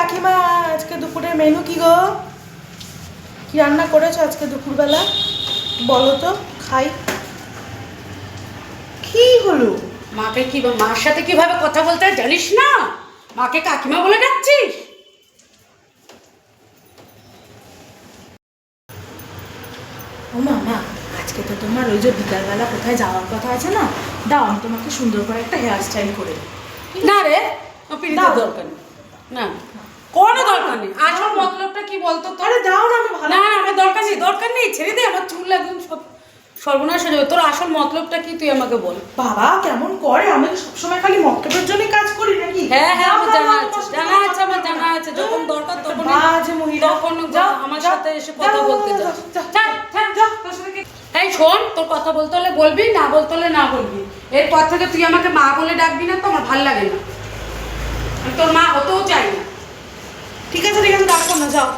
কাকিমা, আজকে দুপুরের মেনু কি গো? কি রান্না করেছো আজকে দুপুরবেলা? বলো তো, খাই। কি হলো? মাকে কি মার সাথে কিভাবে কথা বলতে হয় জানিস না? মাকে কাকিমা বলে ডাকছিস? ও মা, আজকে তো তোমার ওই যে বিকালবেলা কোথায় যাওয়ার কথা আছে না, দাও আমি তোমাকে সুন্দর করে একটা হেয়ার স্টাইল করে দিই। না রে, পিড়িতে দরকার নেই। না, কোনো দরকার নেই। আসল মতলবটা কি বলতো তোর? আরে দাও না, আমি ভালো। না আমার দরকার নেই, ছেড়ে দে। আমার চুল একদম সব সর্বনাশ হয়ে যাবে। তোর আসল মতলবটা কি তুই আমাকে বল। বাবা কেমন করে, আমি তো সবসময় খালি মক্কেলের জন্য কাজ করি নাকি? হ্যাঁ আমার জানা আছে যখন দরকার তখন আমার সাথে এসে কথা বলতে যা। এই শোন, তোর কথা বলতে হলে বলবি, না বলতে হলে না বলবি। এরপর থেকে তুই আমাকে মা বলে ডাকবি না তো আমার ভাল লাগে না। আমি তোর মা হতেও চাই না। ঠিক আছে, ডাকবো না, যাও।